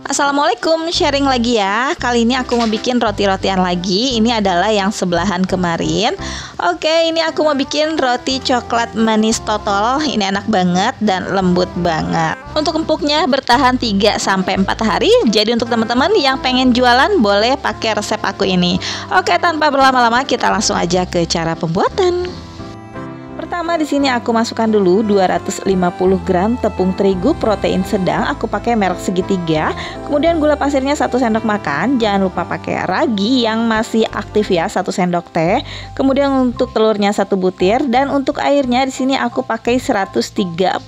Assalamualaikum, sharing lagi ya. Kali ini aku mau bikin roti-rotian lagi. Ini adalah yang sebelahan kemarin. Oke, ini aku mau bikin roti coklat manis totol. Ini enak banget dan lembut banget. Untuk empuknya bertahan 3-4 hari. Jadi untuk teman-teman yang pengen jualan boleh pakai resep aku ini. Oke, tanpa berlama-lama kita langsung aja ke cara pembuatan. Pertama di sini aku masukkan dulu 250 gram tepung terigu protein sedang, aku pakai merek segitiga. Kemudian gula pasirnya 1 sendok makan. Jangan lupa pakai ragi yang masih aktif ya, 1 sendok teh. Kemudian untuk telurnya 1 butir dan untuk airnya di sini aku pakai 130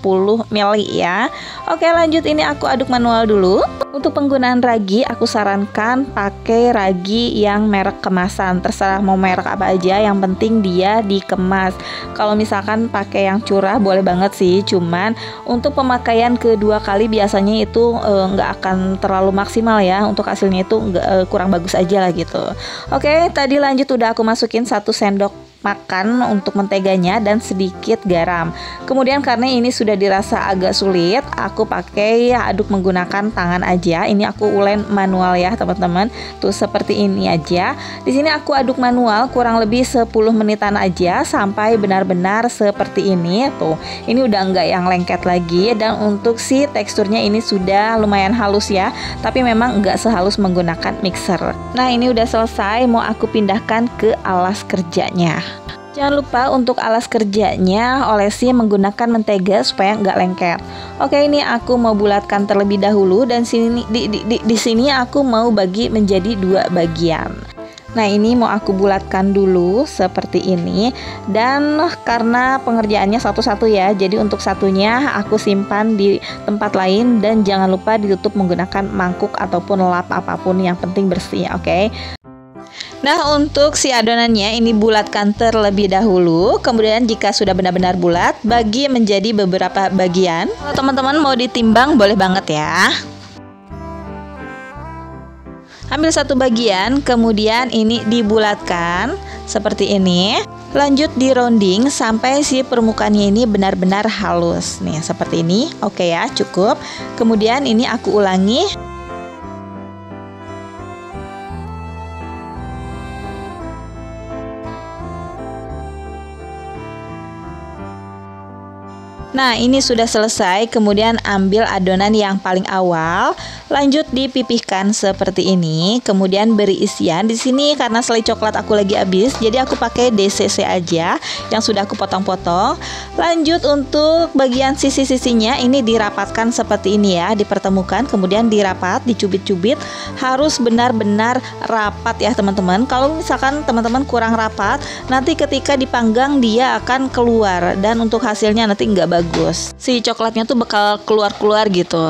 ml ya. Oke, lanjut ini aku aduk manual dulu. Untuk penggunaan ragi aku sarankan pakai ragi yang merek kemasan. Terserah mau merek apa aja, yang penting dia dikemas. Kalau misalkan pakai yang curah boleh banget sih, cuman untuk pemakaian kedua kali biasanya itu nggak akan terlalu maksimal ya, untuk hasilnya itu kurang bagus aja lah gitu. Oke, tadi lanjut udah aku masukin 1 sendok makan untuk menteganya dan sedikit garam. Kemudian karena ini sudah dirasa agak sulit, aku pakai aduk menggunakan tangan aja. Ini aku ulen manual ya teman-teman. Tuh seperti ini aja. Di sini aku aduk manual kurang lebih 10 menitan aja sampai benar-benar seperti ini. Tuh, ini udah enggak yang lengket lagi dan untuk si teksturnya ini sudah lumayan halus ya. Tapi memang enggak sehalus menggunakan mixer. Nah, ini udah selesai, mau aku pindahkan ke alas kerjanya. Jangan lupa untuk alas kerjanya olesi menggunakan mentega supaya nggak lengket. Oke, ini aku mau bulatkan terlebih dahulu dan di sini aku mau bagi menjadi 2 bagian. Nah, ini mau aku bulatkan dulu seperti ini. Dan karena pengerjaannya satu-satu ya, jadi untuk satunya aku simpan di tempat lain dan jangan lupa ditutup menggunakan mangkuk ataupun lap apapun, yang penting bersih, oke? Nah, untuk si adonannya ini bulatkan terlebih dahulu. Kemudian jika sudah benar-benar bulat, bagi menjadi beberapa bagian. Kalau teman-teman mau ditimbang boleh banget ya. Ambil 1 bagian, kemudian ini dibulatkan seperti ini. Lanjut di rounding sampai si permukaannya ini benar-benar halus. Nih, seperti ini. Oke ya, cukup. Kemudian ini aku ulangi. Nah, ini sudah selesai. Kemudian ambil adonan yang paling awal, lanjut dipipihkan seperti ini. Kemudian beri isian. Di sini karena selai coklat aku lagi habis, jadi aku pakai DCC aja yang sudah aku potong-potong. Lanjut untuk bagian sisi-sisinya ini dirapatkan seperti ini ya, dipertemukan, kemudian dirapat, dicubit-cubit. Harus benar-benar rapat ya teman-teman. Kalau misalkan teman-teman kurang rapat, nanti ketika dipanggang dia akan keluar dan untuk hasilnya nanti nggak bagus. Si coklatnya tuh bakal keluar-keluar gitu.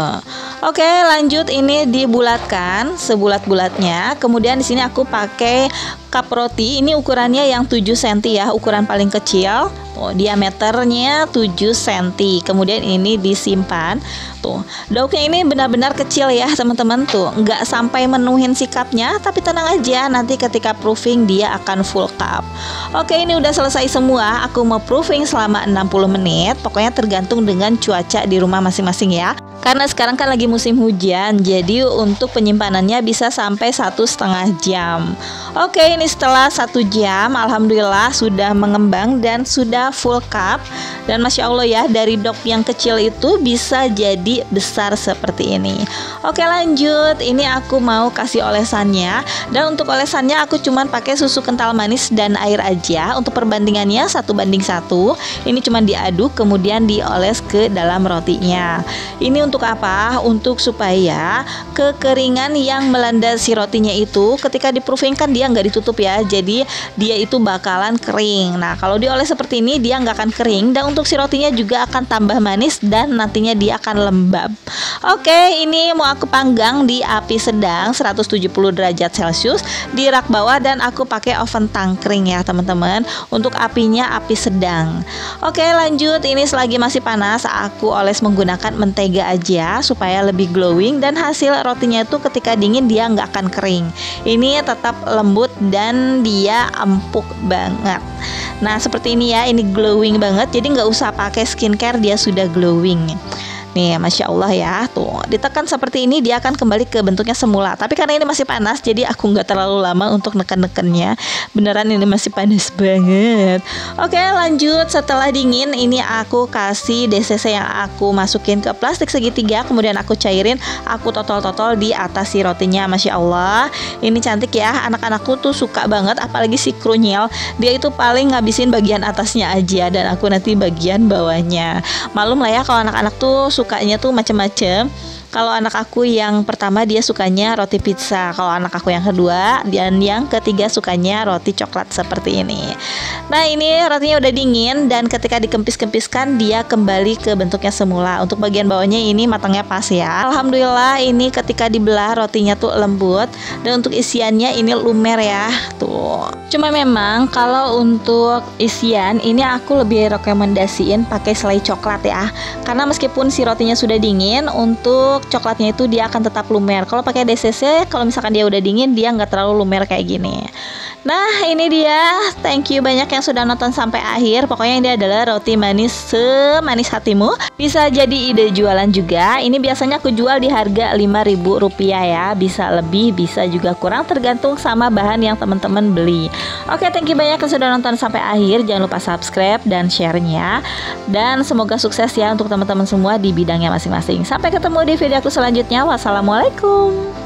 Oke, lanjut ini dibulatkan sebulat-bulatnya. Kemudian di sini aku pakai cup roti. Ini ukurannya yang 7 cm ya, ukuran paling kecil. Tuh, diameternya 7 cm. Kemudian ini disimpan. Tuh, daunnya ini benar-benar kecil ya teman-teman. Tuh, nggak sampai menuhin si cupnya, tapi tenang aja, nanti ketika proofing dia akan full cup. Oke, ini udah selesai semua. Aku mau proofing selama 60 menit. Pokoknya tergantung dengan cuaca di rumah masing-masing ya. Karena sekarang kan lagi musim hujan, jadi untuk penyimpanannya bisa sampai 1,5 jam. Oke, ini setelah 1 jam, alhamdulillah sudah mengembang dan sudah full cup. Dan Masya Allah ya, dari dok yang kecil itu bisa jadi besar seperti ini. Oke, lanjut, ini aku mau kasih olesannya. Dan untuk olesannya aku cuman pakai susu kental manis dan air aja. Untuk perbandingannya 1:1. Ini cuman diaduk kemudian dioles ke dalam rotinya. Ini untuk apa? Untuk supaya kekeringan yang melanda si rotinya itu ketika di-proofing kan dia nggak ditutup ya, jadi dia itu bakalan kering. Nah, kalau dioles seperti ini dia nggak akan kering dan untuk si rotinya juga akan tambah manis dan nantinya dia akan lembab. Oke, ini mau aku panggang di api sedang 170 derajat Celcius di rak bawah dan aku pakai oven tangkring ya teman-teman. Untuk apinya api sedang. Oke, lanjut, ini selagi masih panas aku oles menggunakan mentega aja supaya lebih glowing dan hasil rotinya itu ketika dingin dia nggak akan kering. Ini tetap lembut dan dia empuk banget. Nah, seperti ini ya, ini glowing banget, jadi nggak usah pakai skincare, dia sudah glowing. Nih, Masya Allah ya. Tuh, ditekan seperti ini dia akan kembali ke bentuknya semula. Tapi karena ini masih panas, jadi aku nggak terlalu lama untuk neken-nekennya. Beneran ini masih panas banget. Oke, lanjut. Setelah dingin, ini aku kasih DCC yang aku masukin ke plastik segitiga. Kemudian aku cairin, aku totol-totol di atas si rotinya. Masya Allah, ini cantik ya. Anak-anakku tuh suka banget, apalagi si Krunyel. Dia itu paling ngabisin bagian atasnya aja, dan aku nanti bagian bawahnya. Malum lah ya kalau anak-anak tuh sukanya tuh macem-macem. Kalau anak aku yang pertama dia sukanya roti pizza. Kalau anak aku yang kedua dan yang ketiga sukanya roti coklat seperti ini. Nah, ini rotinya udah dingin dan ketika dikempis-kempiskan dia kembali ke bentuknya semula. Untuk bagian bawahnya ini matangnya pas ya. Alhamdulillah ini ketika dibelah rotinya tuh lembut. Dan untuk isiannya ini lumer ya. Tuh. Cuma memang kalau untuk isian ini aku lebih rekomendasiin pakai selai coklat ya. Karena meskipun si rotinya sudah dingin, untuk coklatnya itu dia akan tetap lumer. Kalau pakai DCC, kalau misalkan dia udah dingin, dia nggak terlalu lumer kayak gini. Nah, ini dia. Thank you banyak yang sudah nonton sampai akhir. Pokoknya ini adalah roti manis semanis hatimu. Bisa jadi ide jualan juga. Ini biasanya aku jual di harga Rp5.000 ya. Bisa lebih, bisa juga kurang, tergantung sama bahan yang teman-teman beli. Oke, thank you banyak yang sudah nonton sampai akhir. Jangan lupa subscribe dan share-nya. Dan semoga sukses ya untuk teman-teman semua di bidangnya masing-masing. Sampai ketemu di video aku selanjutnya. Wassalamualaikum.